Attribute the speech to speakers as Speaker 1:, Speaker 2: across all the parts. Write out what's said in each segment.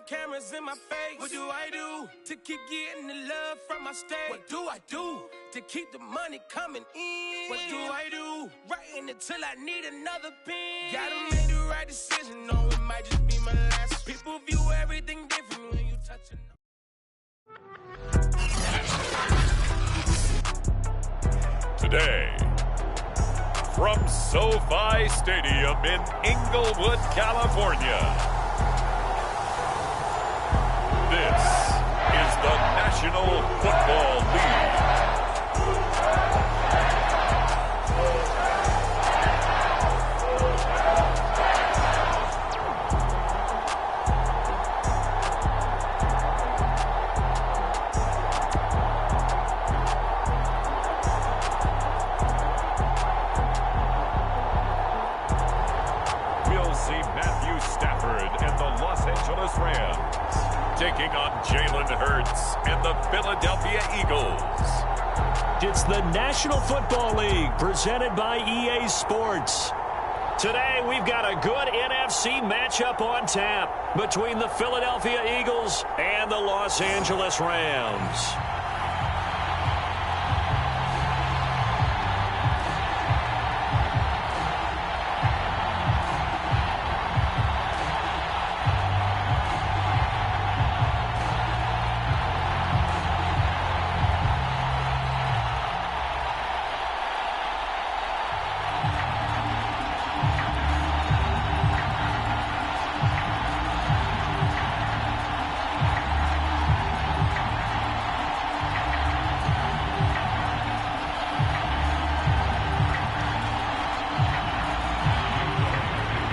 Speaker 1: cameras in my face. What do I do to keep getting the love from my state? What do I do to keep the money coming in? What do I do? Writing it till I need another pen. Gotta make the right decision, no, it might just be my last. People view everything different when you touch it.
Speaker 2: Today, from SoFi Stadium in Inglewood, California, this is the National Football League. Taking on Jalen Hurts and the Philadelphia Eagles.
Speaker 3: It's the National Football League presented by EA Sports. Today we've got a good NFC matchup on tap between the Philadelphia Eagles and the Los Angeles Rams.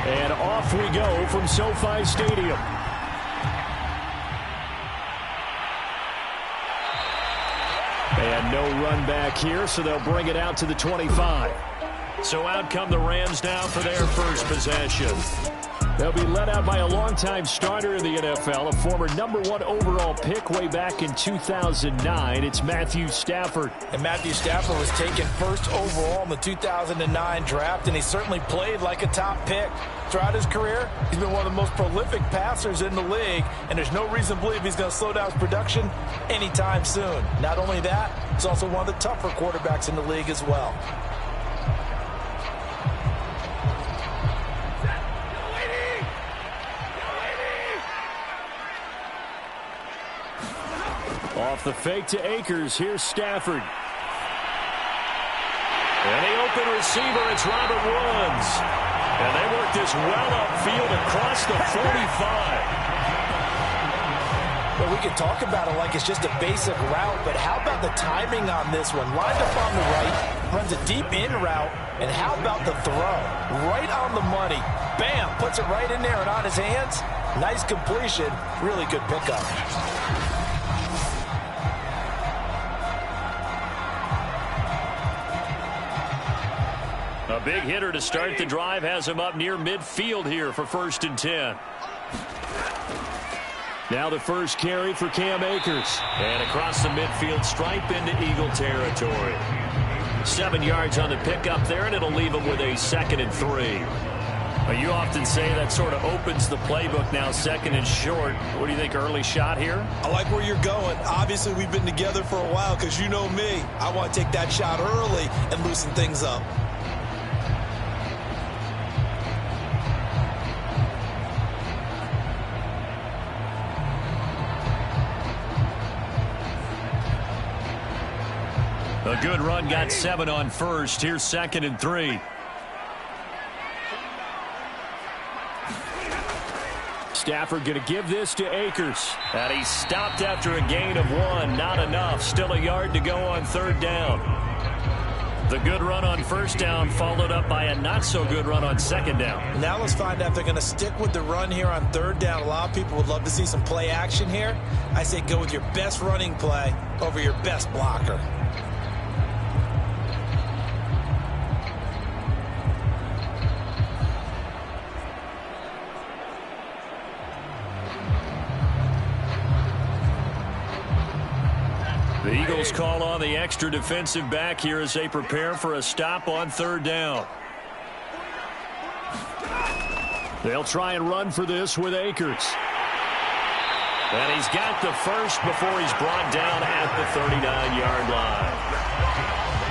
Speaker 3: And off we go from SoFi Stadium. And no run back here, so they'll bring it out to the 25. So out come the Rams now for their first possession. They'll be led out by a longtime starter in the NFL, a former #1 overall pick way back in 2009. It's Matthew Stafford.
Speaker 4: And Matthew Stafford was taken first overall in the 2009 draft, and he certainly played like a top pick. Throughout his career, he's been one of the most prolific passers in the league, and there's no reason to believe he's going to slow down his production anytime soon. Not only that, he's also one of the tougher quarterbacks in the league as well.
Speaker 3: Off the fake to Akers, here's Stafford. And the open receiver, it's Robert Woods. And they work this well upfield across the 45.
Speaker 4: Well, we could talk about it like it's just a basic route, but how about the timing on this one? Lined up on the right, runs a deep in route, and how about the throw? Right on the money. Bam, puts it right in there and on his hands. Nice completion, really good pickup.
Speaker 3: A big hitter to start the drive has him up near midfield here for 1st and 10. Now the first carry for Cam Akers. And across the midfield stripe into Eagle territory. 7 yards on the pickup there, and it'll leave him with a 2nd and 3. Well, you often say that sort of opens the playbook now, 2nd and short. What do you think, early shot here?
Speaker 5: I like where you're going. Obviously, we've been together for a while because you know me. I want to take that shot early and loosen things up.
Speaker 3: A good run, got 7 on first. Here's 2nd and 3. Stafford going to give this to Akers. And he stopped after a gain of 1. Not enough. Still a yard to go on 3rd down. The good run on 1st down followed up by a not-so-good run on 2nd down.
Speaker 4: Now let's find out if they're going to stick with the run here on 3rd down. A lot of people would love to see some play action here. I say go with your best running play over your best blocker.
Speaker 3: The Eagles call on the extra defensive back here as they prepare for a stop on 3rd down. They'll try and run for this with Akers. And he's got the first before he's brought down at the 39-yard line.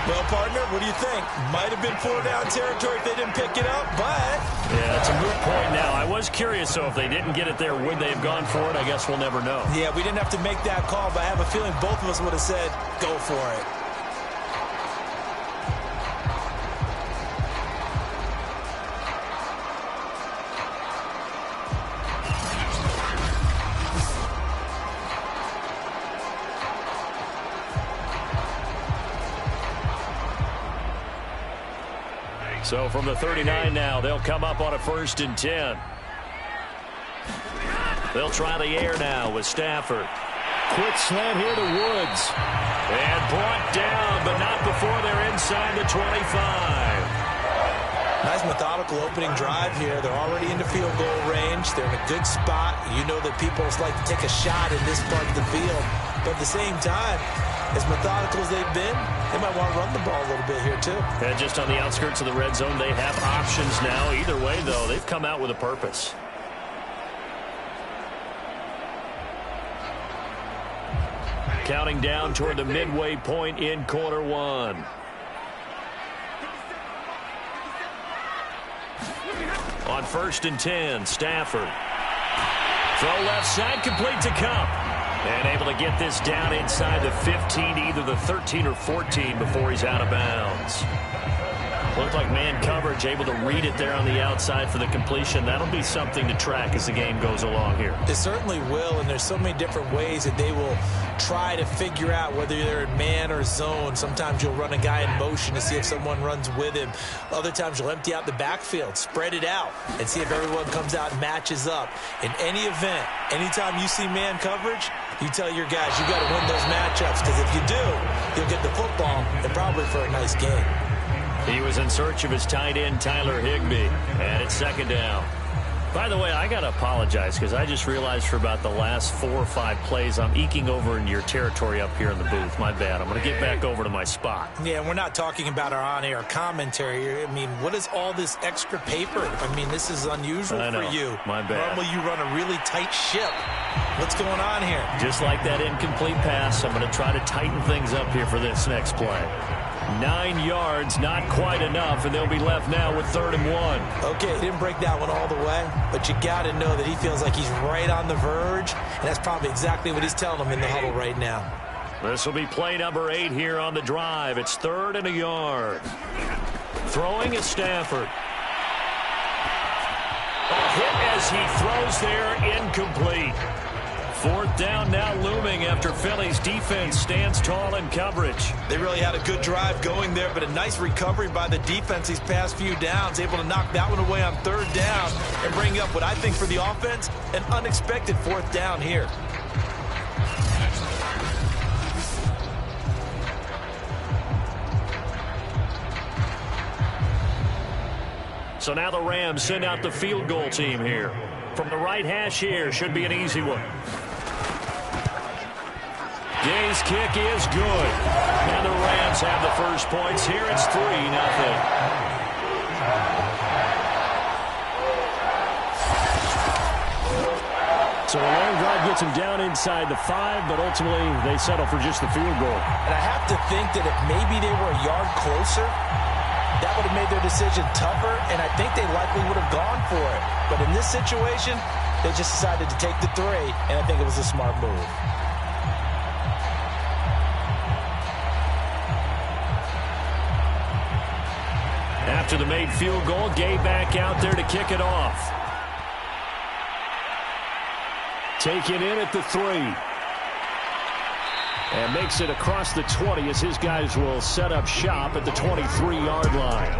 Speaker 5: Well, partner, what do you think? Might have been 4-down territory if they didn't pick it up, but...
Speaker 3: Yeah, it's a moot point now. I was curious, so if they didn't get it there, would they have gone for it? I guess we'll never know.
Speaker 5: Yeah, we didn't have to make that call, but I have a feeling both of us would have said, go for it.
Speaker 3: So from the 39 now, they'll come up on a 1st and 10. They'll try the air now with Stafford. Quick slant here to Woods. And brought down, but not before they're inside the 25.
Speaker 5: Nice methodical opening drive here. They're already into field goal range. They're in a good spot. You know that people like to take a shot in this part of the field. But at the same time, as methodical as they've been, they might want to run the ball a little bit here too.
Speaker 3: And just on the outskirts of the red zone, they have options now. Either way, though, they've come out with a purpose. Counting down toward the midway point in quarter one. On 1st and 10, Stafford. Throw left side, complete to Cup. And able to get this down inside the 15, either the 13 or 14 before he's out of bounds. Looked like man coverage, able to read it there on the outside for the completion. That'll be something to track as the game goes along here.
Speaker 5: It certainly will, and there's so many different ways that they will try to figure out whether they're in man or zone. Sometimes you'll run a guy in motion to see if someone runs with him. Other times you'll empty out the backfield, spread it out, and see if everyone comes out and matches up. In any event, anytime you see man coverage, you tell your guys you got to win those matchups, because if you do, you'll get the football and probably for a nice game.
Speaker 3: He was in search of his tight end, Tyler Higbee, and it's 2nd down. By the way, I got to apologize because I just realized for about the last 4 or 5 plays, I'm eking over into your territory up here in the booth. My bad. I'm going to get back over to my spot.
Speaker 5: Yeah, we're not talking about our on-air commentary here. I mean, what is all this extra paper? I mean, this is unusual for you.
Speaker 3: My bad.
Speaker 5: Normally you run a really tight ship. What's going on here?
Speaker 3: Just like that incomplete pass, I'm going to try to tighten things up here for this next play. 9 yards, not quite enough, and they'll be left now with 3rd and 1.
Speaker 5: Okay, he didn't break that one all the way, but you got to know that he feels like he's right on the verge, and that's probably exactly what he's telling them in the huddle right now.
Speaker 3: This will be play number 8 here on the drive. It's 3rd and a yard. Throwing is Stafford. A hit as he throws there, incomplete. 4th down now looming after Philly's defense stands tall in coverage.
Speaker 5: They really had a good drive going there, but a nice recovery by the defense these past few downs, able to knock that one away on 3rd down and bring up what I think for the offense, an unexpected 4th down here.
Speaker 3: So now the Rams send out the field goal team here. From the right hash here, should be an easy one. Gay's kick is good. And the Rams have the first points here. It's 3-0. So a long drive gets them down inside the 5, but ultimately they settle for just the field goal.
Speaker 5: And I have to think that if maybe they were a yard closer, that would have made their decision tougher, and I think they likely would have gone for it. But in this situation, they just decided to take the 3, and I think it was a smart move.
Speaker 3: After the made field goal, Gay back out there to kick it off. Taken in at the 3. And makes it across the 20 as his guys will set up shop at the 23-yard line.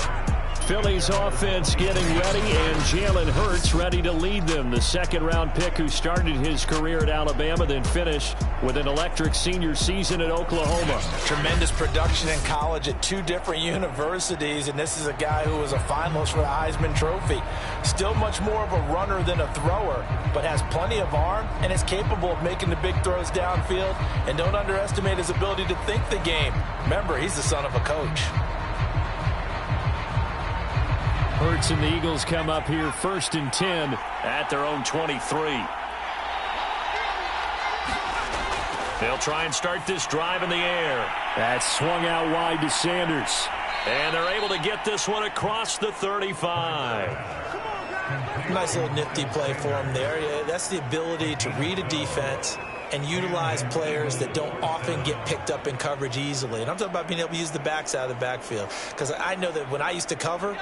Speaker 3: Philly's offense getting ready, and Jalen Hurts ready to lead them. The 2nd-round pick who started his career at Alabama, then finished with an electric senior season at Oklahoma.
Speaker 4: Tremendous production in college at 2 different universities, and this is a guy who was a finalist for the Heisman Trophy. Still much more of a runner than a thrower, but has plenty of arm and is capable of making the big throws downfield. And don't underestimate his ability to think the game. Remember, he's the son of a coach.
Speaker 3: Hurts and the Eagles come up here 1st and 10 at their own 23. They'll try and start this drive in the air. That swung out wide to Sanders. And they're able to get this one across the 35.
Speaker 5: Nice little nifty play for him there. Yeah, that's the ability to read a defense and utilize players that don't often get picked up in coverage easily. And I'm talking about being able to use the backs out of the backfield. Because I know that when I used to cover,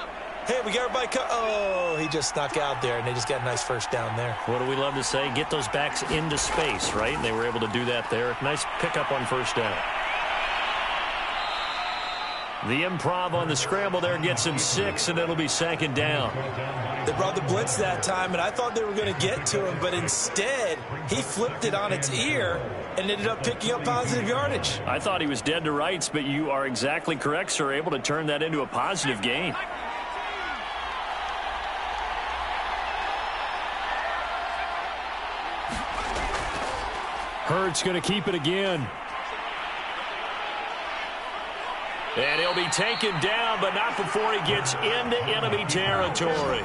Speaker 5: hey, we got everybody oh, he just snuck out there, and they just got a nice first down there.
Speaker 3: What do we love to say? Get those backs into space, right? And they were able to do that there. Nice pickup on first down. The improv on the scramble there gets him 6, and it'll be second down.
Speaker 5: They brought the blitz that time, and I thought they were going to get to him, but instead he flipped it on its ear and ended up picking up positive yardage.
Speaker 3: I thought he was dead to rights, but you are exactly correct, sir. Able to turn that into a positive gain. Hurts going to keep it again. And he'll be taken down, but not before he gets into enemy territory.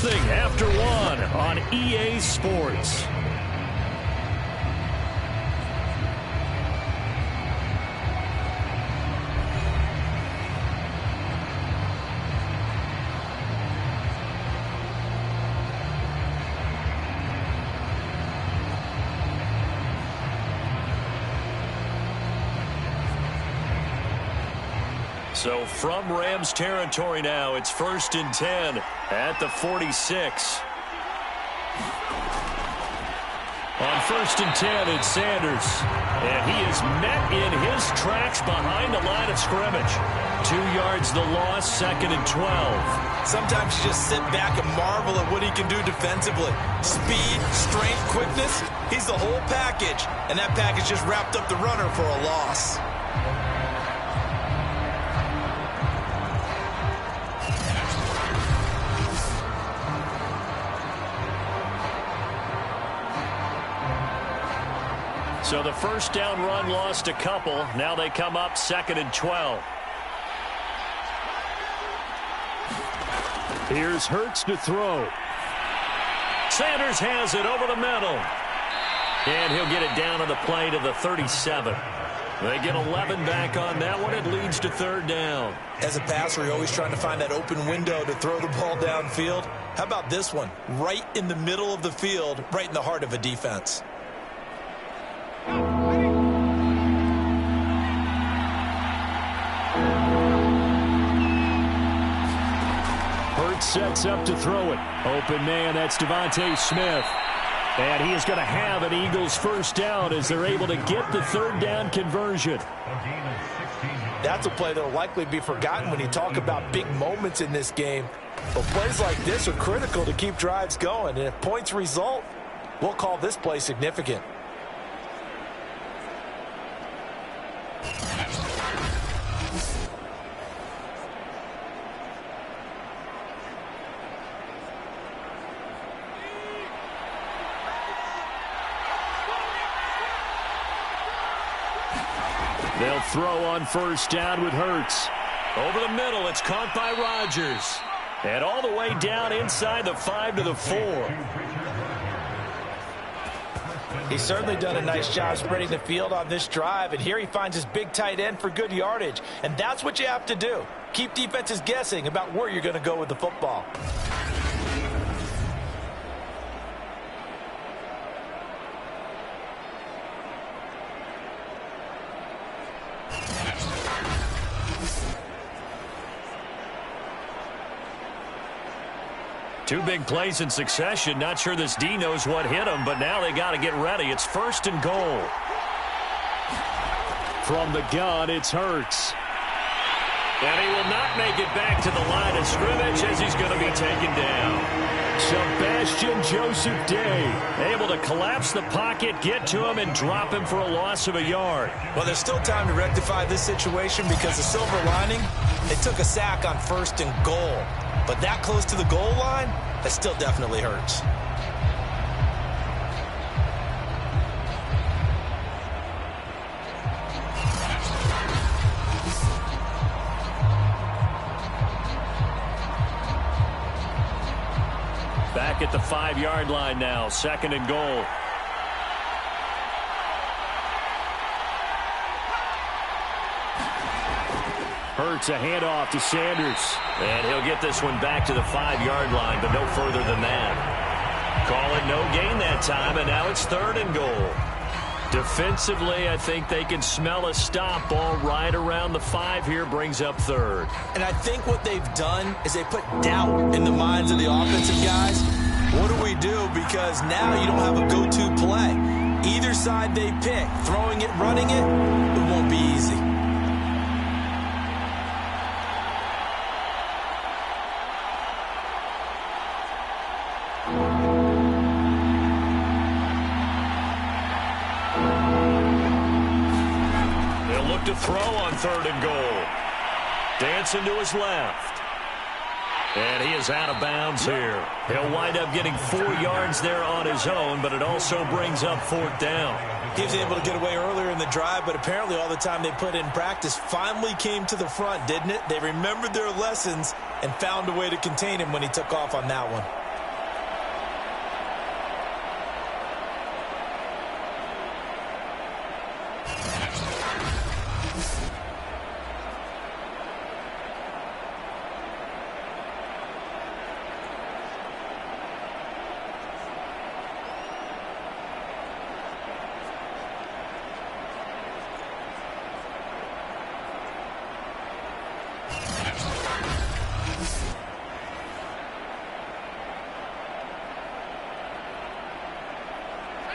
Speaker 3: After one on EA Sports. So from Rams territory now, it's 1st and 10 at the 46. On 1st and 10, it's Sanders. And he is met in his tracks behind the line of scrimmage. 2 yards the loss, 2nd and 12.
Speaker 5: Sometimes you just sit back and marvel at what he can do defensively. Speed, strength, quickness, he's the whole package. And that package just wrapped up the runner for a loss.
Speaker 3: So the first down run lost a couple. Now they come up 2nd and 12. Here's Hurts to throw. Sanders has it over the middle. And he'll get it down on the play to the 37. They get 11 back on that one. It leads to 3rd down.
Speaker 5: As a passer, you're always trying to find that open window to throw the ball downfield. How about this one? Right in the middle of the field, right in the heart of a defense.
Speaker 3: Hurts sets up to throw it. Open man, that's Devontae Smith. And he is going to have an Eagles first down as they're able to get the 3rd down conversion.
Speaker 5: That's a play that will likely be forgotten when you talk about big moments in this game. But plays like this are critical to keep drives going. And if points result, we'll call this play significant.
Speaker 3: They'll throw on first down with Hurts. Over the middle, it's caught by Rodgers. And all the way down inside the 5 to the 4.
Speaker 5: He's certainly done a nice job spreading the field on this drive, and here he finds his big tight end for good yardage. And that's what you have to do. Keep defenses guessing about where you're going to go with the football.
Speaker 3: Two big plays in succession. Not sure this D knows what hit him, but now they got to get ready. It's 1st and goal. From the gun, it's Hurts. And he will not make it back to the line of scrimmage as he's going to be taken down. Sebastian Joseph Day able to collapse the pocket, get to him, and drop him for a loss of a yard.
Speaker 5: Well, there's still time to rectify this situation because the silver lining, they took a sack on 1st and goal. But that close to the goal line, that still definitely hurts.
Speaker 3: Back at the 5-yard line now, 2nd and goal. Hurts a handoff to Sanders. And he'll get this one back to the 5-yard line, but no further than that. Call it no gain that time, and now it's 3rd and goal. Defensively, I think they can smell a stop. Ball right around the 5 here, brings up 3rd.
Speaker 5: And I think what they've done is they put doubt in the minds of the offensive guys. What do we do? Because now you don't have a go-to play. Either side they pick, throwing it, running it, it won't be easy.
Speaker 3: To throw on 3rd and goal. Dancing to his left. And he is out of bounds here. He'll wind up getting 4 yards there on his own, but it also brings up 4th down.
Speaker 5: He was able to get away earlier in the drive, but apparently all the time they put in practice finally came to the front, didn't it? They remembered their lessons and found a way to contain him when he took off on that one.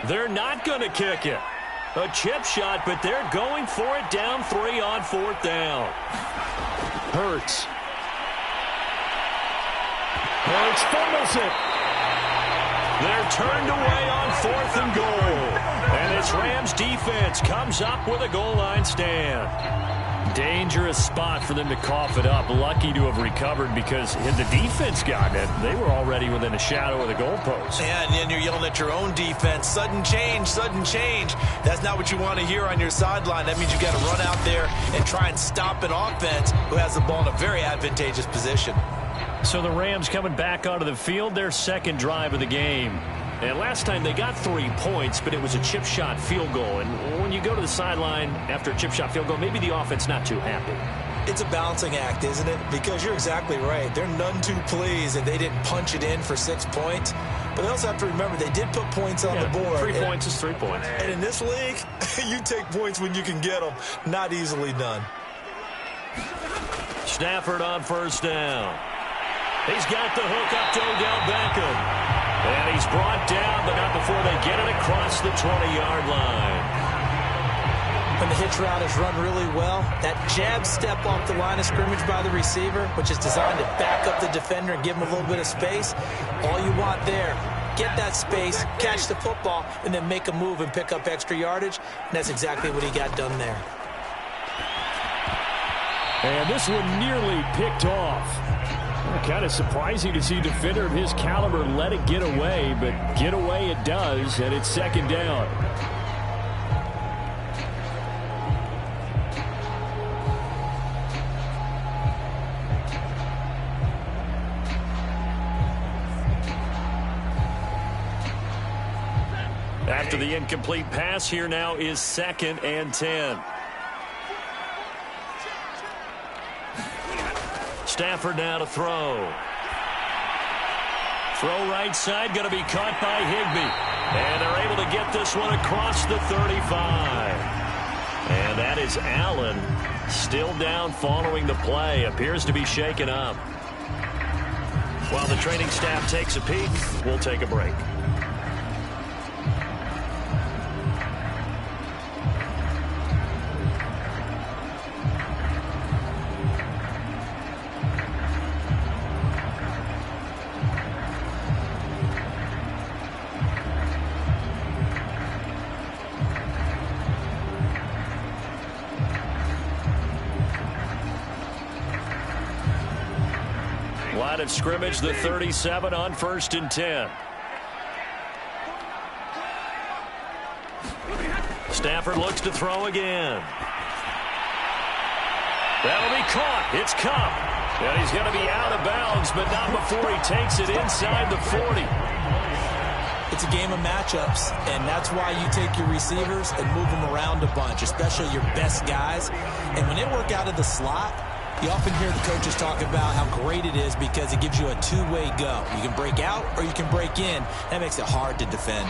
Speaker 3: They're not going to kick it. A chip shot, but they're going for it down 3 on 4th down. Hurts fumbles it. They're turned away on 4th and goal. And this Rams defense comes up with a goal line stand. Dangerous spot for them to cough it up. Lucky to have recovered because had the defense gotten it, they were already within a shadow of the goalpost.
Speaker 5: Yeah, and then you're yelling at your own defense. Sudden change, sudden change. That's not what you want to hear on your sideline. That means you've got to run out there and try and stop an offense who has the ball in a very advantageous position.
Speaker 3: So the Rams coming back onto the field, their 2nd drive of the game. And last time they got 3 points, but it was a chip shot field goal. And when you go to the sideline after a chip shot field goal, maybe the offense not too happy.
Speaker 5: It's a balancing act, isn't it? Because you're exactly right. They're none too pleased that they didn't punch it in for 6 points. But they also have to remember they did put points on the board.
Speaker 3: 3 points is 3 points.
Speaker 5: And in this league, you take points when you can get them. Not easily done.
Speaker 3: Stafford on 1st down. He's got the hook up to Odell Beckham. And he's brought down, but not before they get it across the 20-yard line.
Speaker 5: When the hitch route is run really well, that jab step off the line of scrimmage by the receiver, which is designed to back up the defender and give him a little bit of space, all you want there, get that space, catch the football, and then make a move and pick up extra yardage. And that's exactly what he got done there.
Speaker 3: And this one nearly picked off. Kind of surprising to see a defender of his caliber let it get away, but get away it does, and it's 2nd down. After the incomplete pass, here now is 2nd and 10. Stafford now to throw. Throw right side, going to be caught by Higbee. And they're able to get this one across the 35. And that is Allen still down following the play. Appears to be shaken up. While the training staff takes a peek, we'll take a break. Line of scrimmage, the 37 on 1st and 10. Stafford looks to throw again. That'll be caught. It's Cup. And he's going to be out of bounds, but not before he takes it inside the 40.
Speaker 5: It's a game of matchups, and that's why you take your receivers and move them around a bunch, especially your best guys. And when they work out of the slot, you often hear the coaches talk about how great it is because it gives you a two-way go. You can break out or you can break in. That makes it hard to defend.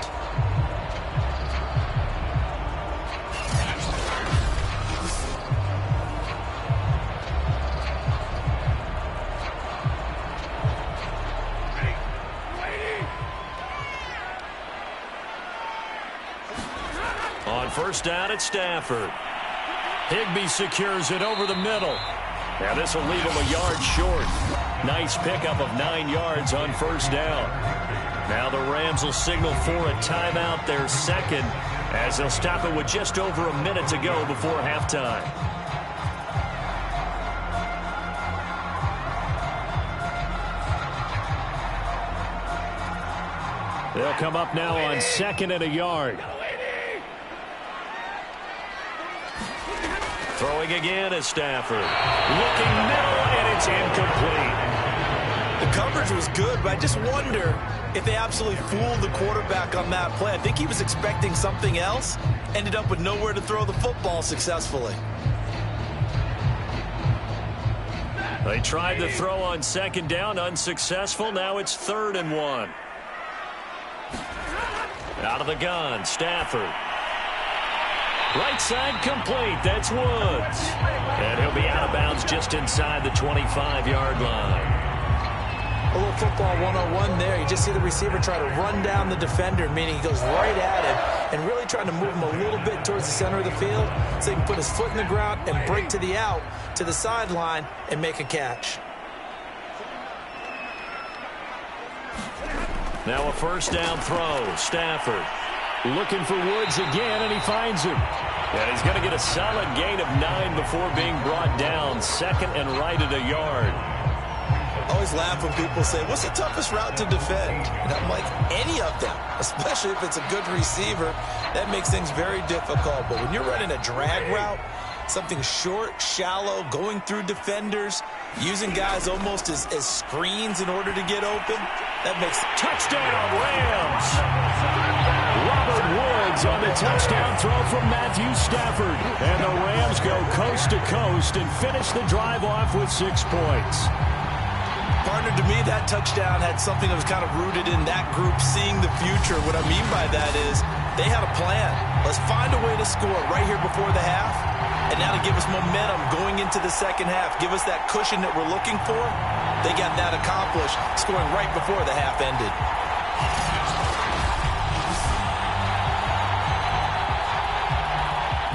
Speaker 3: On first down at Stafford. Higbee secures it over the middle. Now this will leave him a yard short. Nice pickup of 9 yards on first down. Now the Rams will signal for a timeout, their second, as they'll stop it with just over a minute to go before halftime. They'll come up now on 2nd and a yard. Throwing again is Stafford. Looking middle, and it's incomplete.
Speaker 4: The coverage was good, but I just wonder if they absolutely fooled the quarterback on that play. I think he was expecting something else, ended up with nowhere to throw the football successfully.
Speaker 3: They tried to throw on 2nd down, unsuccessful. Now it's 3rd and 1. Out of the gun, Stafford. Right side complete. That's Woods. And he'll be out of bounds just inside the 25-yard line.
Speaker 5: A little football 101 there. You just see the receiver try to run down the defender, meaning he goes right at him and really trying to move him a little bit towards the center of the field so he can put his foot in the ground and break to the out, to the sideline, and make a catch.
Speaker 3: Now a first down throw. Stafford looking for Woods again, and he finds him. And he's going to get a solid gain of 9 before being brought down. 2nd and right at a yard.
Speaker 4: I always laugh when people say, what's the toughest route to defend? And I'm like, any of them, especially if it's a good receiver. That makes things very difficult. But when you're running a drag route, something short, shallow, going through defenders, using guys almost as screens in order to get open, that makes
Speaker 3: touchdown Rams. Robert Woods on the touchdown throw from Matthew Stafford. And the Rams go coast to coast and finish the drive off with 6 points.
Speaker 4: Partner, to me, that touchdown had something that was kind of rooted in that group seeing the future. What I mean by that is they had a plan. Let's find a way to score right here before the half. And now to give us momentum going into the second half, give us that cushion that we're looking for. They got that accomplished, scoring right before the half ended.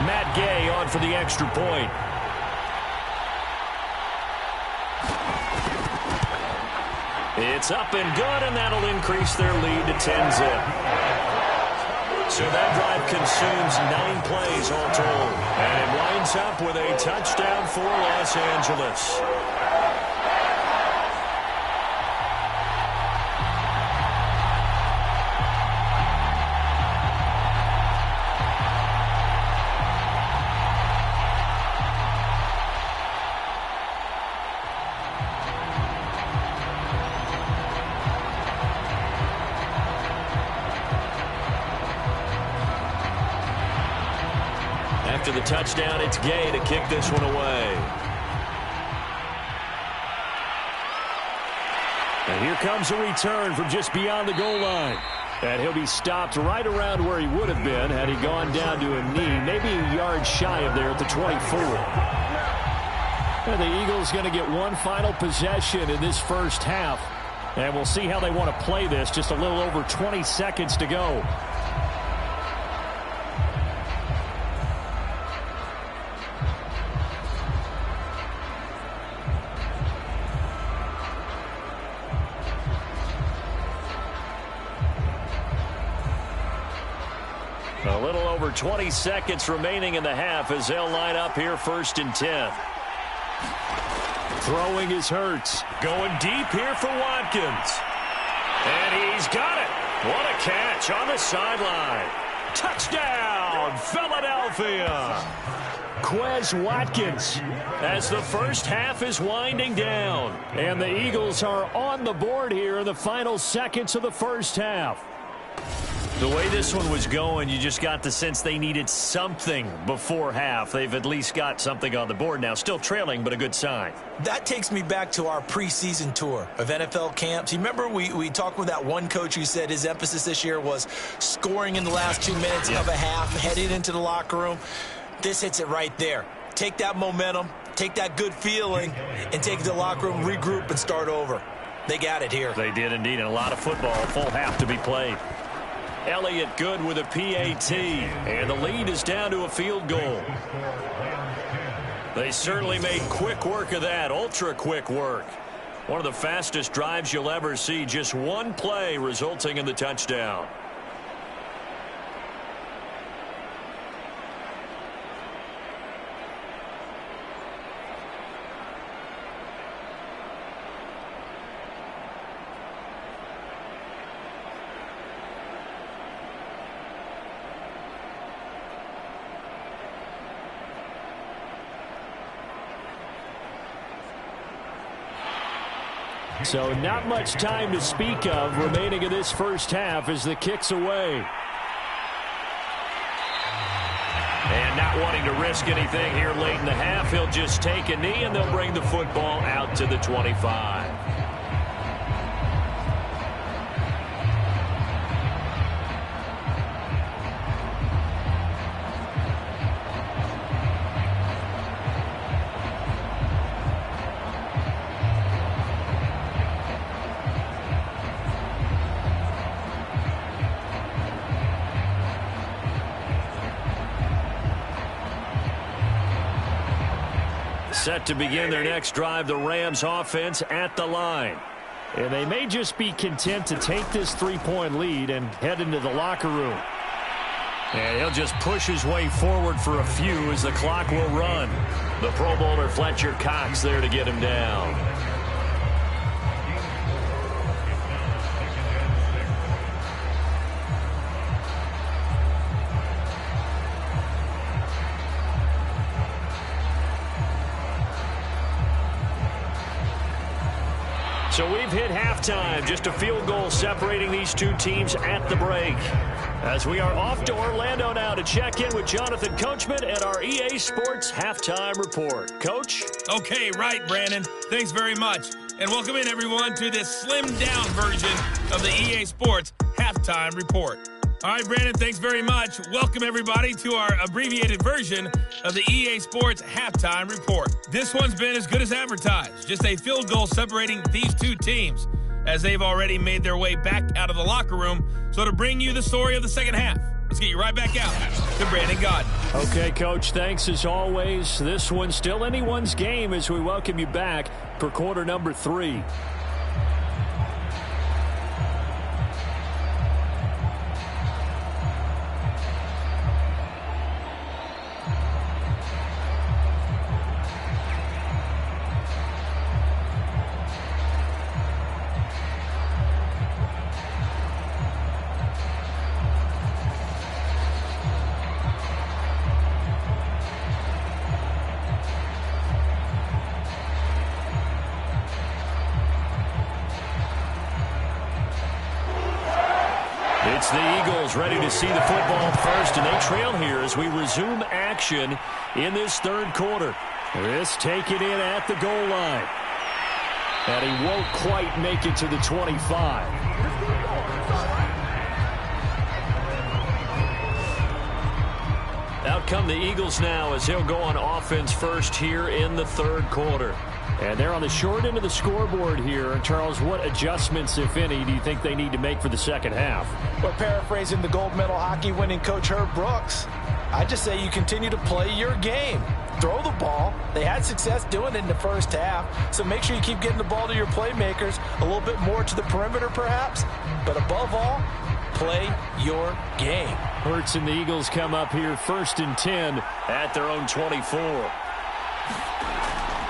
Speaker 3: Matt Gay on for the extra point. It's up and good, and that'll increase their lead to 10-zip. So that drive consumes 9 plays all told. And it winds up with a touchdown for Los Angeles. After the touchdown, it's Gay to kick this one away. And here comes a return from just beyond the goal line. And he'll be stopped right around where he would have been had he gone down to a knee, maybe a yard shy of there at the 24. And the Eagles going to get one final possession in this first half. And we'll see how they want to play this. Just a little over 20 seconds to go. A little over 20 seconds remaining in the half as they'll line up here 1st and 10. Throwing is Hurts. Going deep here for Watkins. And he's got it. What a catch on the sideline. Touchdown, Philadelphia. Quez Watkins as the first half is winding down. And the Eagles are on the board here in the final seconds of the first half. The way this one was going, you just got the sense they needed something before half. They've at least got something on the board now. Still trailing, but a good sign.
Speaker 5: That takes me back to our preseason tour of NFL camps. You remember we talked with that one coach who said his emphasis this year was scoring in the last 2 minutes of a half, heading into the locker room. This hits it right there. Take that momentum, take that good feeling, and take it to the locker room, regroup, and start over. They got it here.
Speaker 3: They did indeed, and a lot of football, full half to be played. Elliott good with a PAT, and the lead is down to a field goal. They certainly made quick work of that, ultra-quick work. One of the fastest drives you'll ever see, just one play resulting in the touchdown. So not much time to speak of remaining in this first half as the kick's away. And not wanting to risk anything here late in the half, he'll just take a knee and they'll bring the football out to the 25. Set to begin their next drive, the Rams offense at the line. And they may just be content to take this 3-point lead and head into the locker room. And he'll just push his way forward for a few as the clock will run. The Pro Bowler Fletcher Cox there to get him down. So we've hit halftime, just a field goal separating these two teams at the break. As we are off to Orlando now to check in with Jonathan Coachman at our EA Sports Halftime Report. Coach?
Speaker 6: Okay, right, Brandon. Thanks very much. And welcome in, everyone, to this slimmed-down version of the EA Sports Halftime Report. All right, Brandon, thanks very much. Welcome, everybody, to our abbreviated version of the EA Sports Halftime Report. This one's been as good as advertised. Just a field goal separating these two teams as they've already made their way back out of the locker room. So to bring you the story of the second half, let's get you right back out to Brandon Gaudin.
Speaker 3: Okay, Coach, thanks as always. This one's still anyone's game as we welcome you back for quarter number 3. It's the Eagles ready to see the football first, and they trail here as we resume action in this third quarter. This taken in at the goal line. And he won't quite make it to the 25. Out come the Eagles now as he'll go on offense first here in the third quarter. And they're on the short end of the scoreboard here. And Charles, what adjustments, if any, do you think they need to make for the second half?
Speaker 5: Well, paraphrasing the gold medal hockey winning coach Herb Brooks, I just say you continue to play your game. Throw the ball. They had success doing it in the first half, so make sure you keep getting the ball to your playmakers, a little bit more to the perimeter perhaps, but above all, play your game.
Speaker 3: Hurts and the Eagles come up here 1st and 10 at their own 24.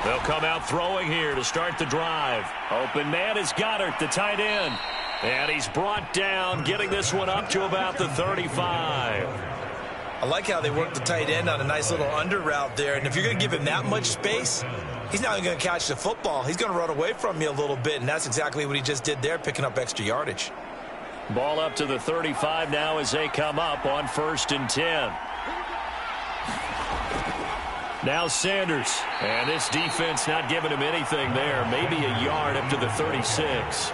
Speaker 3: They'll come out throwing here to start the drive. Open man is Goddard, the tight end. And he's brought down, getting this one up to about the 35.
Speaker 4: I like how they work the tight end on a nice little under route there. And if you're going to give him that much space, he's not even going to catch the football. He's going to run away from you a little bit, and that's exactly what he just did there, picking up extra yardage.
Speaker 3: Ball up to the 35 now as they come up on 1st and 10. Now Sanders, and this defense not giving him anything there. Maybe a yard up to the 36.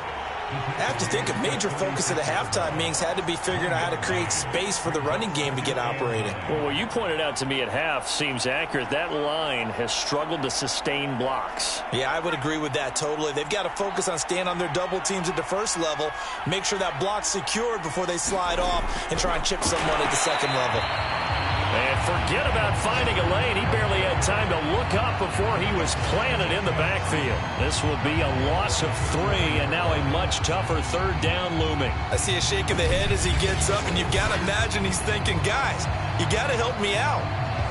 Speaker 4: I have to think a major focus of the halftime meetings had to be figuring out how to create space for the running game to get operating.
Speaker 3: Well, what you pointed out to me at half seems accurate. That line has struggled to sustain blocks.
Speaker 4: Yeah, I would agree with that totally. They've got to focus on staying on their double teams at the first level, make sure that block's secured before they slide off and try and chip someone at the second level.
Speaker 3: And forget about finding a lane. He barely had time to look up before he was planted in the backfield. This will be a loss of 3, and now a much tougher 3rd down looming.
Speaker 4: I see a shake of the head as he gets up, and you've got to imagine he's thinking, guys, you got to help me out.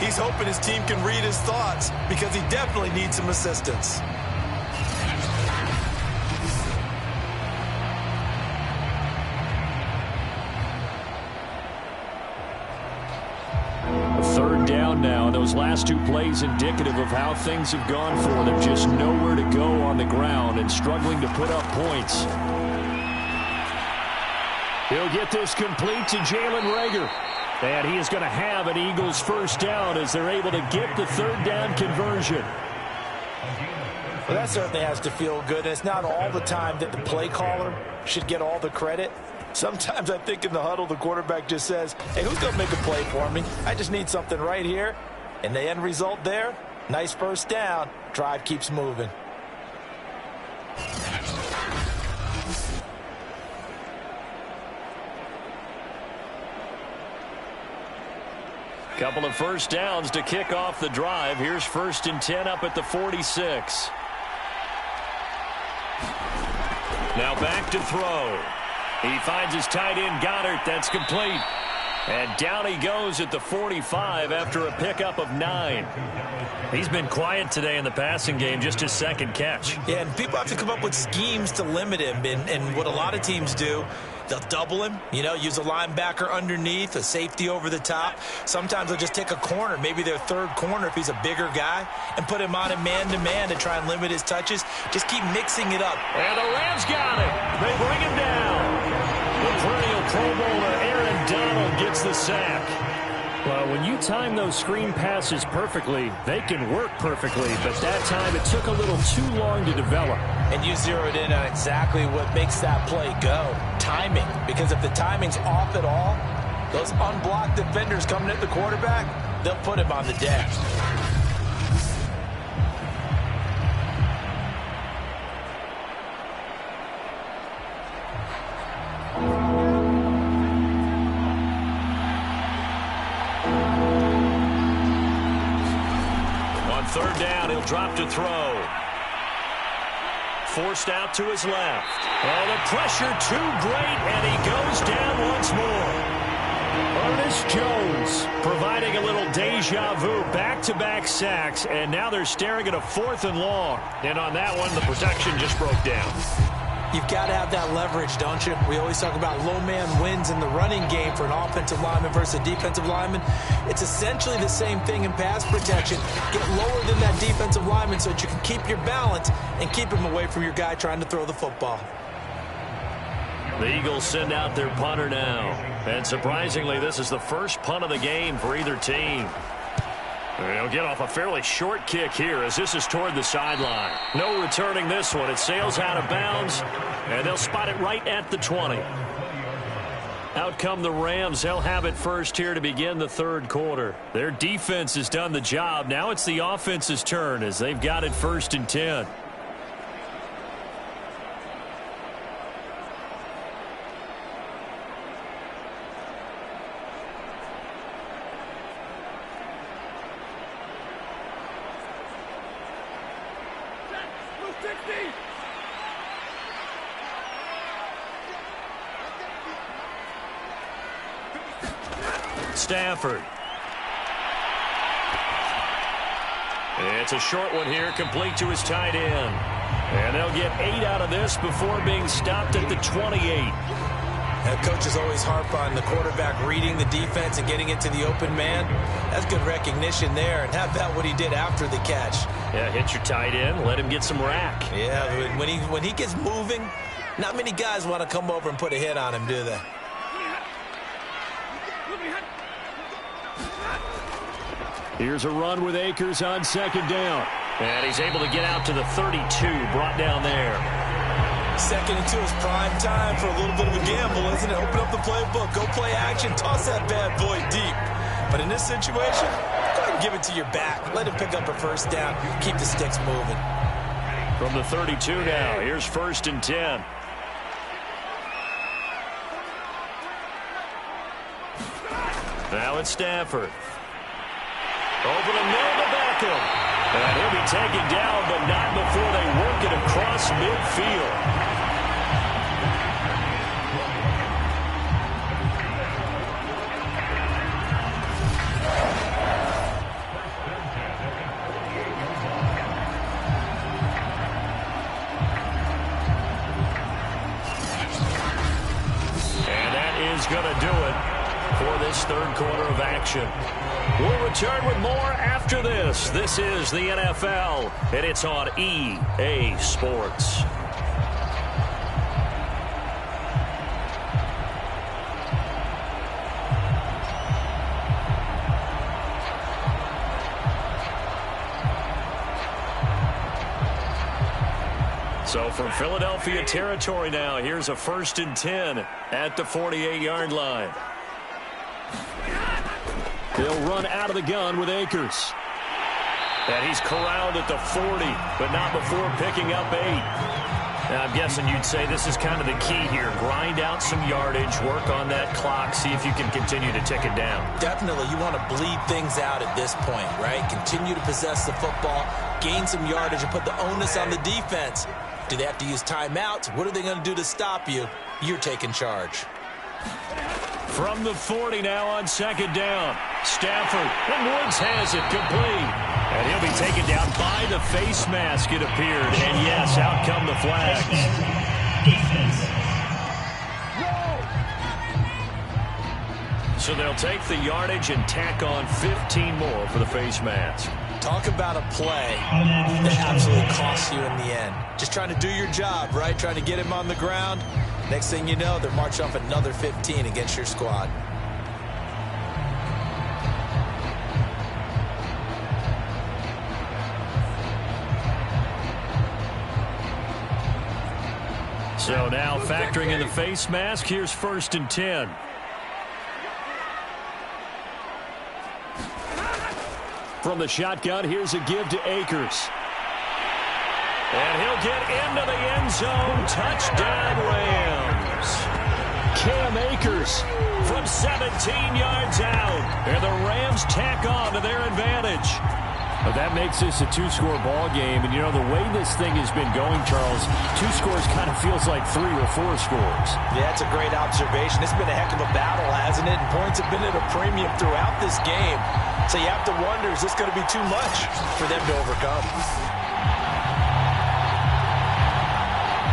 Speaker 4: He's hoping his team can read his thoughts because he definitely needs some assistance.
Speaker 3: Now, and those last 2 plays indicative of how things have gone for them. Just nowhere to go on the ground and struggling to put up points. He'll get this complete to Jalen Reagor. And he is going to have an Eagles 1st down as they're able to get the 3rd down conversion.
Speaker 4: Well, that certainly has to feel good. And it's not all the time that the play caller should get all the credit. Sometimes I think in the huddle, the quarterback just says, hey, who's going to make a play for me? I just need something right here. And the end result there, nice 1st down. Drive keeps moving.
Speaker 3: Couple of 1st downs to kick off the drive. Here's 1st and 10 up at the 46. Now back to throw. He finds his tight end, Goddard. That's complete. And down he goes at the 45 after a pickup of 9. He's been quiet today in the passing game, just his 2nd catch.
Speaker 4: Yeah, and people have to come up with schemes to limit him. And what a lot of teams do, they'll double him, use a linebacker underneath, a safety over the top. Sometimes they'll just take a corner, maybe their 3rd corner if he's a bigger guy, and put him on a man-to-man to try and limit his touches. Just keep mixing it up.
Speaker 3: And the Rams got him. They bring him down. The perennial Pro Bowler Aaron Donald gets the sack. Well, when you time those screen passes perfectly, they can work perfectly. But that time, it took a little too long to develop.
Speaker 4: And you zeroed in on exactly what makes that play go. Timing. Because if the timing's off at all, those unblocked defenders coming at the quarterback, they'll put him on the deck.
Speaker 3: On 3rd down, he'll drop to throw. Forced out to his left. Oh, the pressure too great, and he goes down once more. Ernest Jones providing a little deja vu, back-to-back sacks, and now they're staring at a 4th and long. And on that one, the protection just broke down.
Speaker 4: You've got to have that leverage, don't you? We always talk about low man wins in the running game for an offensive lineman versus a defensive lineman. It's essentially the same thing in pass protection. Get lower than that defensive lineman so that you can keep your balance and keep him away from your guy trying to throw the football.
Speaker 3: The Eagles send out their punter now. And surprisingly, this is the first punt of the game for either team. They'll get off a fairly short kick here as this is toward the sideline. No returning this one. It sails out of bounds, and they'll spot it right at the 20. Out come the Rams. They'll have it first here to begin the 3rd quarter. Their defense has done the job. Now it's the offense's turn as they've got it 1st and 10. Stafford. It's a short one here, complete to his tight end. And they'll get 8 out of this before being stopped at the 28.
Speaker 5: Coaches always harp on the quarterback reading the defense and getting it to the open man. That's good recognition there. And how about what he did after the catch?
Speaker 3: Yeah, hit your tight end, let him get some rack.
Speaker 5: Yeah, when he gets moving, not many guys want to come over and put a hit on him, do they?
Speaker 3: Here's a run with Akers on second down. And he's able to get out to the 32, brought down there.
Speaker 5: 2nd and 2 is prime time for a little bit of a gamble, isn't it? Open up the playbook, go play action, toss that bad boy deep. But in this situation, go ahead and give it to your back. Let him pick up a first down. Keep the sticks moving.
Speaker 3: From the 32 now, here's 1st and 10. Now it's Stafford. Over the middle to Beckham. And he'll be taken down, but not before they work it across midfield. And that is going to do it for this 3rd quarter of action. We'll return with more after this. This is the NFL, and it's on EA Sports. So from Philadelphia territory now, here's a 1st and 10 at the 48-yard line. They'll run out of the gun with Akers. And he's corralled at the 40, but not before picking up 8. Now, I'm guessing you'd say this is kind of the key here. Grind out some yardage, work on that clock, see if you can continue to tick it down.
Speaker 5: Definitely, you want to bleed things out at this point, right? Continue to possess the football, gain some yardage, and put the onus on the defense. Do they have to use timeouts? What are they going to do to stop you? You're taking charge.
Speaker 3: From the 40 now on 2nd down. Stafford, and Woods has it complete. And he'll be taken down by the face mask, it appeared. And yes, out come the flags. So they'll take the yardage and tack on 15 more for the face mask.
Speaker 5: Talk about a play that absolutely costs you in the end. Just trying to do your job, right? Trying to get him on the ground. Next thing you know, they're marching off another 15 against your squad.
Speaker 3: So now factoring in the face mask, here's 1st and 10. From the shotgun, here's a give to Akers. And he'll get into the end zone. Touchdown, Rams. Cam Akers from 17 yards out. And the Rams tack on to their advantage. Well, that makes this a 2-score ball game. And, you know, the way this thing has been going, Charles, 2 scores kind of feels like 3 or 4 scores.
Speaker 5: Yeah, that's a great observation. It's been a heck of a battle, hasn't it? And points have been at a premium throughout this game. So you have to wonder, is this going to be too much for them to overcome?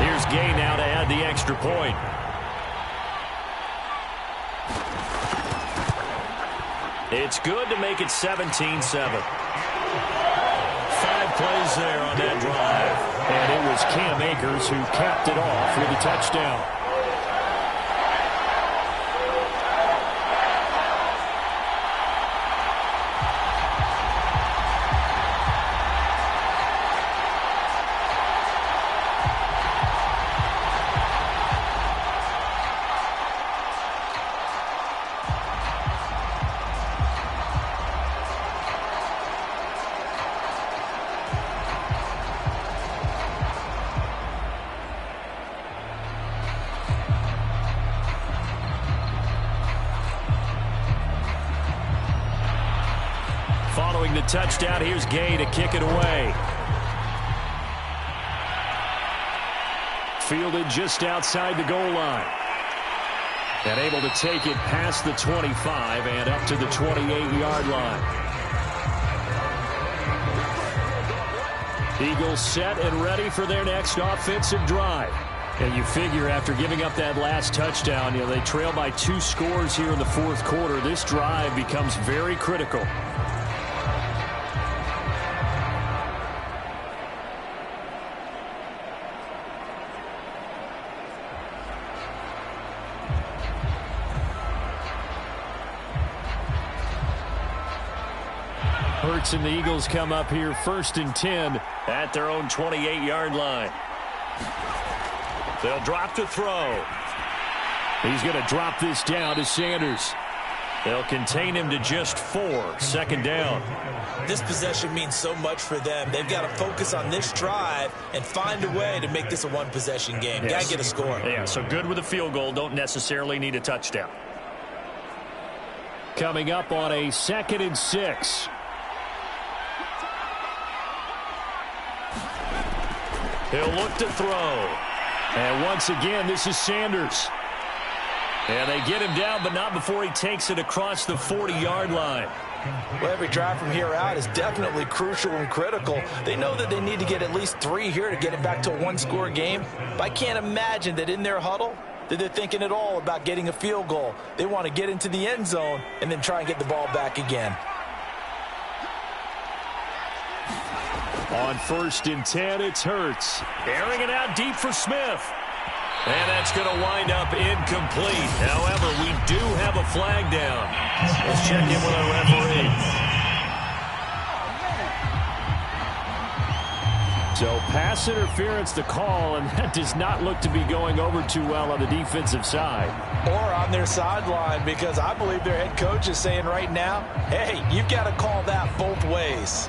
Speaker 3: Here's Gay now to add the extra point. It's good to make it 17-7. 5 plays there on that drive. And it was Cam Akers who capped it off with a touchdown. Following the touchdown, here's Gay to kick it away. Fielded just outside the goal line. And able to take it past the 25 and up to the 28-yard line. Eagles set and ready for their next offensive drive. And you figure after giving up that last touchdown, they trail by 2 scores here in the fourth quarter. This drive becomes very critical. Hurts and the Eagles come up here 1st and 10 at their own 28-yard line. They'll drop to throw. He's going to drop this down to Sanders. They'll contain him to just 4. 2nd down.
Speaker 5: This possession means so much for them. They've got to focus on this drive and find a way to make this a one-possession game.
Speaker 3: Yes.
Speaker 5: Got to get a score.
Speaker 3: Yeah, so good with a field goal. Don't necessarily need a touchdown. Coming up on a 2nd and 6. He'll look to throw. And once again, this is Sanders. And they get him down, but not before he takes it across the 40-yard line.
Speaker 5: Well, every drive from here out is definitely crucial and critical. They know that they need to get at least 3 here to get it back to a one-score game. But I can't imagine that in their huddle that they're thinking at all about getting a field goal. They want to get into the end zone and then try and get the ball back again.
Speaker 3: On 1st and 10, it's Hurts. Airing it out deep for Smith. And that's going to wind up incomplete. However, we do have a flag down. Let's check in with our referee. So pass interference to call, and that does not look to be going over too well on the defensive side.
Speaker 5: Or on their sideline, because I believe their head coach is saying right now, hey, you've got to call that both ways.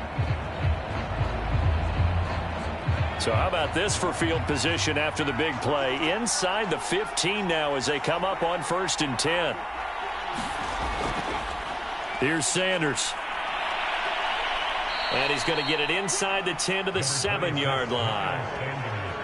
Speaker 3: So how about this for field position after the big play? Inside the 15 now as they come up on 1st and 10. Here's Sanders. And he's going to get it inside the 10 to the 7-yard line.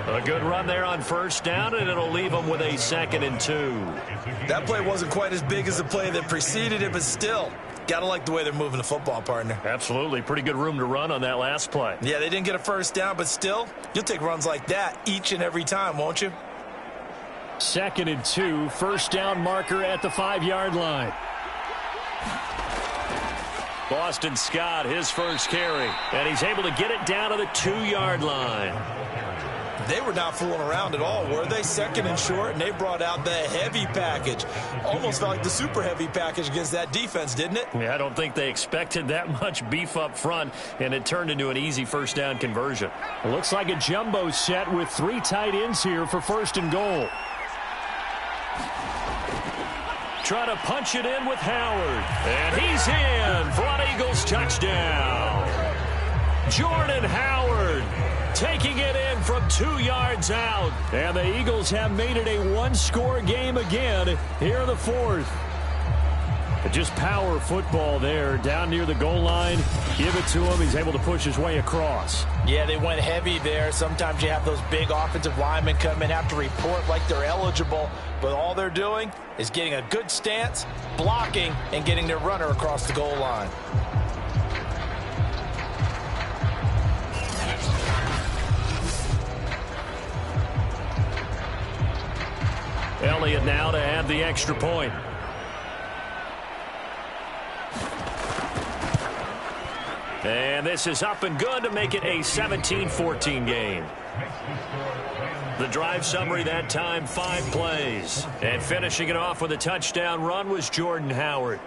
Speaker 3: A good run there on 1st down, and it'll leave them with a 2nd and 2.
Speaker 5: That play wasn't quite as big as the play that preceded it, but still, gotta like the way they're moving the football, partner.
Speaker 3: Absolutely. Pretty good room to run on that last play.
Speaker 5: Yeah, they didn't get a 1st down, but still, you'll take runs like that each and every time, won't you?
Speaker 3: 2nd and 2, 1st down marker at the 5-yard line. Boston Scott, his first carry, and he's able to get it down to the 2-yard line.
Speaker 5: They were not fooling around at all, were they? 2nd and short, and they brought out the heavy package. Almost felt like the super heavy package against that defense, didn't it?
Speaker 3: Yeah, I don't think they expected that much beef up front, and it turned into an easy 1st down conversion. It looks like a jumbo set with 3 tight ends here for 1st and goal. Try to punch it in with Howard, and he's in for an Eagles touchdown. Jordan Howard taking it in from 2 yards out. And the Eagles have made it a one-score game again here in the 4th. Just power football there down near the goal line. Give it to him. He's able to push his way across.
Speaker 5: Yeah, they went heavy there. Sometimes you have those big offensive linemen come in, have to report like they're eligible. But all they're doing is getting a good stance, blocking, and getting their runner across the goal line.
Speaker 3: Elliott now to add the extra point. And this is up and good to make it a 17-14 game. The drive summary that time, 5 plays. And finishing it off with a touchdown run was Jordan Howard.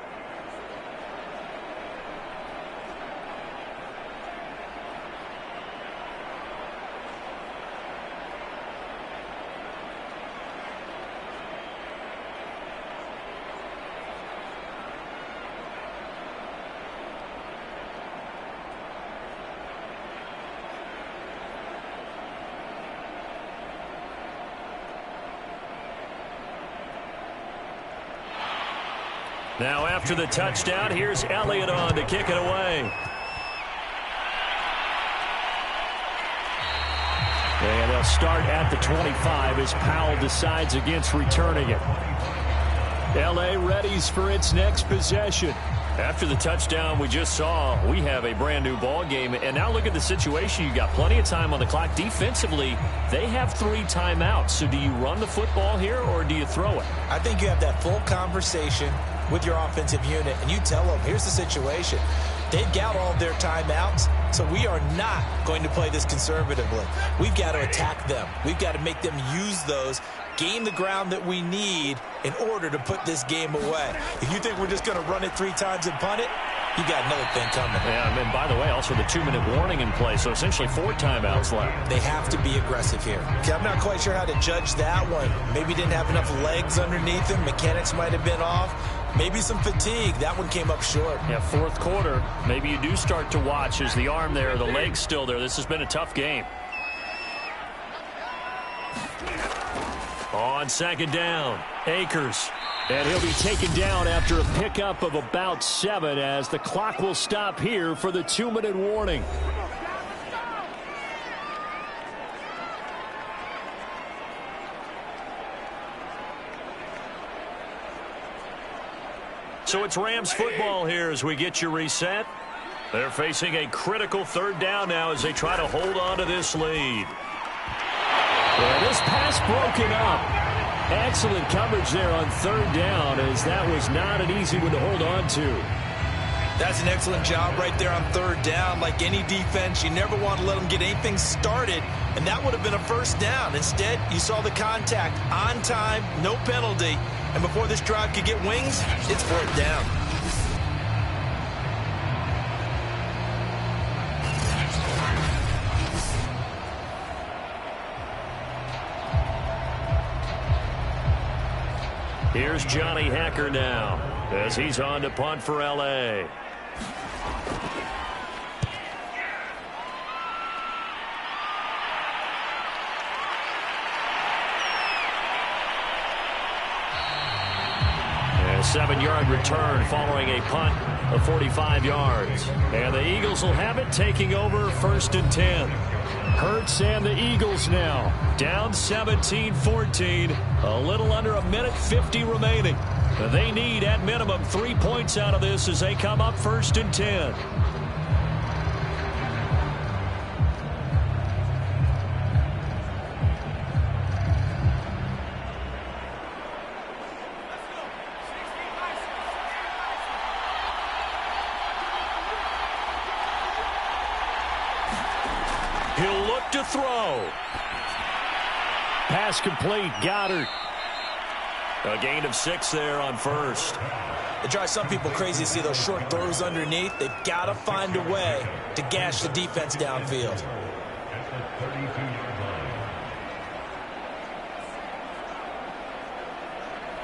Speaker 3: Now after the touchdown, here's Elliott on to kick it away. And they'll start at the 25 as Powell decides against returning it. L.A. readies for its next possession. After the touchdown we just saw, we have a brand new ball game. And now look at the situation. You got plenty of time on the clock. Defensively, they have 3 timeouts. So do you run the football here or do you throw it?
Speaker 5: I think you have that full conversation with your offensive unit, and you tell them, here's the situation. They've got all of their timeouts, so we are not going to play this conservatively. We've got to attack them. We've got to make them use those, gain the ground that we need in order to put this game away. If you think we're just going to run it 3 times and punt it, you got another thing coming.
Speaker 3: Yeah, and by the way, also the 2-minute warning in play, so essentially 4 timeouts left.
Speaker 5: They have to be aggressive here. Okay, I'm not quite sure how to judge that one. Maybe didn't have enough legs underneath him. Mechanics might have been off. Maybe some fatigue. That one came up short.
Speaker 3: Yeah, 4th quarter. Maybe you do start to watch. Is the arm there, the leg's still there. This has been a tough game. On 2nd down, Akers. And he'll be taken down after a pickup of about 7 as the clock will stop here for the 2-minute warning. So it's Rams football here as we get you reset. They're facing a critical 3rd down now as they try to hold on to this lead. Well, this pass broken up. Excellent coverage there on 3rd down as that was not an easy one to hold on to.
Speaker 5: That's an excellent job right there on 3rd down. Like any defense, you never want to let them get anything started, and that would have been a 1st down. Instead, you saw the contact on time, no penalty, and before this drive could get wings, it's 4th down.
Speaker 3: Here's Johnny Hacker now as he's on to punt for L.A. A 7-yard return following a punt of 45 yards. And the Eagles will have it, taking over 1st and 10. Hurts and the Eagles now down 17-14. A little under a minute 50 remaining. They need at minimum 3 points out of this as they come up 1st and 10. He'll look to throw. Pass complete. Goddard. A gain of 6 there on 1st.
Speaker 5: It drives some people crazy to see those short throws underneath. They've got to find a way to gash the defense downfield.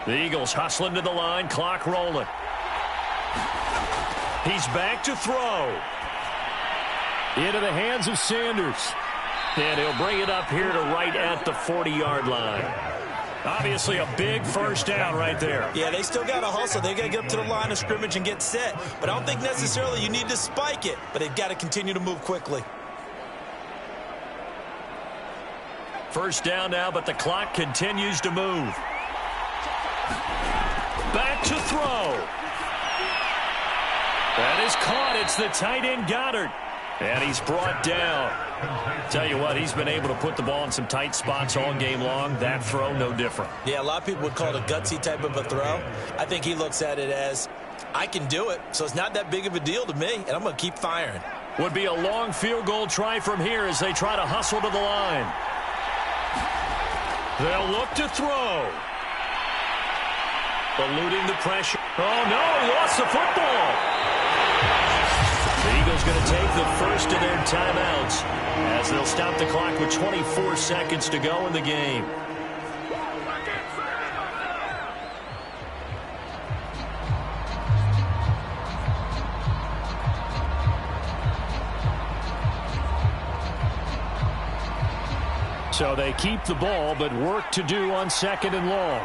Speaker 3: The Eagles hustling to the line. Clock rolling. He's back to throw. Into the hands of Sanders. And he'll bring it up here to right at the 40-yard line. Obviously a big 1st down right there.
Speaker 5: Yeah, they still got to hustle. They got to get up to the line of scrimmage and get set. But I don't think necessarily you need to spike it. But they've got to continue to move quickly.
Speaker 3: 1st down now, but the clock continues to move. Back to throw. That is caught. It's the tight end Goddard. And he's brought down. Tell you what, he's been able to put the ball in some tight spots all game long. That throw, no different.
Speaker 5: Yeah, a lot of people would call it a gutsy type of a throw. I think he looks at it as, I can do it, so it's not that big of a deal to me, and I'm going to keep firing.
Speaker 3: Would be a long field goal try from here as they try to hustle to the line. They'll look to throw. Eluding the pressure. Oh, no, he lost the football. The Eagles going to take the 1st of their timeouts as they'll stop the clock with 24 seconds to go in the game. So they keep the ball, but work to do on 2nd and long.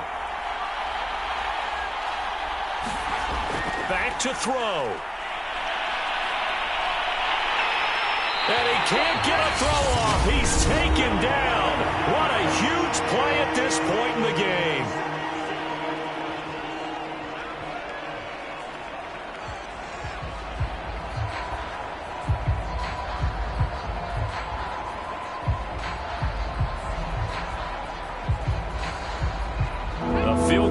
Speaker 3: Back to throw. And he can't get a throw off. He's taken down. What a huge play at this point in the game.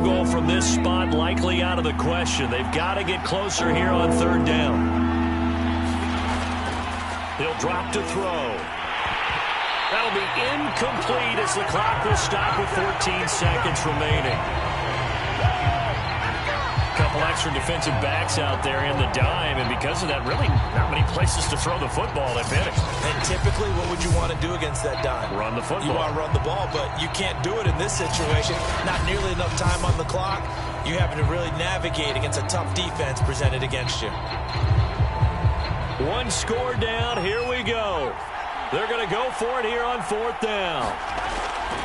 Speaker 3: goal from this spot likely out of the question. They've got to get closer here on third down. He'll drop to throw. That'll be incomplete as the clock will stop with 14 seconds remaining. Couple extra defensive backs out there in the dime, and because of that, really not many places to throw the football. They finished.
Speaker 5: And typically, what would you want to do against that dime?
Speaker 3: Run the football.
Speaker 5: You want to run the ball, but you can't do it in this situation. Not nearly enough time on the clock. You having to really navigate against a tough defense presented against you.
Speaker 3: One score down. Here we go. They're going to go for it here on fourth down.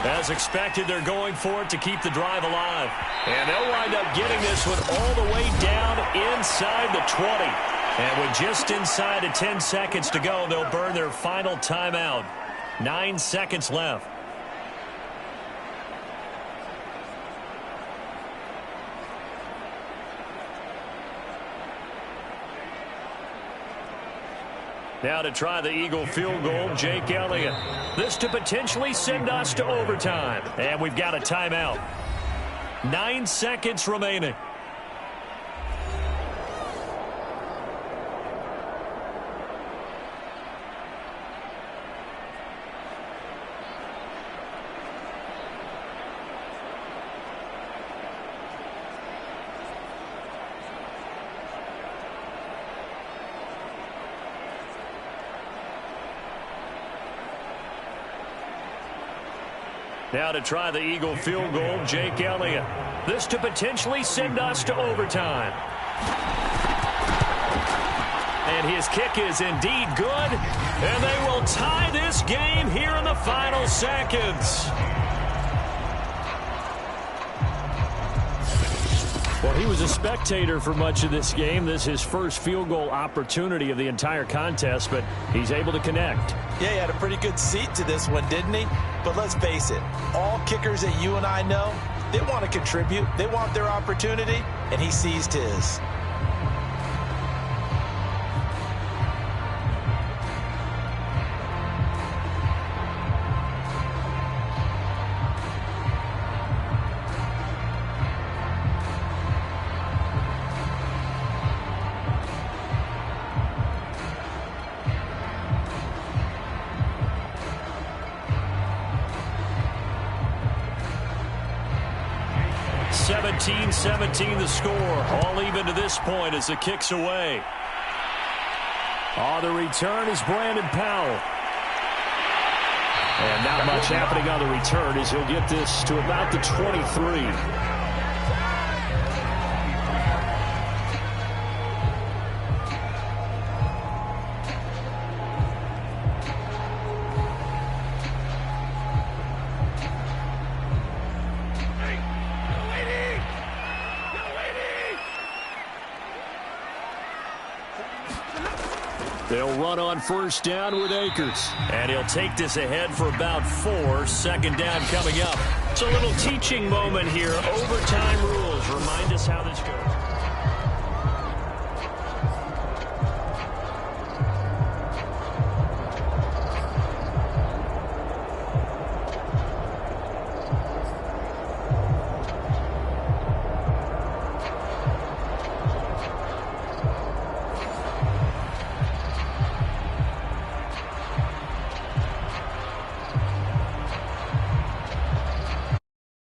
Speaker 3: As expected, they're going for it to keep the drive alive. And they'll wind up getting this one all the way down inside the 20. And with just inside of 10 seconds to go, they'll burn their final timeout. 9 seconds left. Now to try the Eagle field goal, Jake Elliott. This to potentially send us to overtime. And we've got a timeout. 9 seconds remaining. Now to try the Eagle field goal, Jake Elliott. This to potentially send us to overtime. And his kick is indeed good. And they will tie this game here in the final seconds. Well, he was a spectator for much of this game. This is his first field goal opportunity of the entire contest, but he's able to connect.
Speaker 5: Yeah, he had a pretty good seat to this one, didn't he? But let's face it, all kickers that you and I know, they want to contribute. They want their opportunity, and he seized his.
Speaker 3: (17-17) the score. All even to this point as the kick's away. On the return is Brandon Powell. And not much happening on the return as he'll get this to about the 23. They'll run on first down with Akers. And he'll take this ahead for about 4. Second down coming up. It's a little teaching moment here. Overtime rules. Remind us how this goes.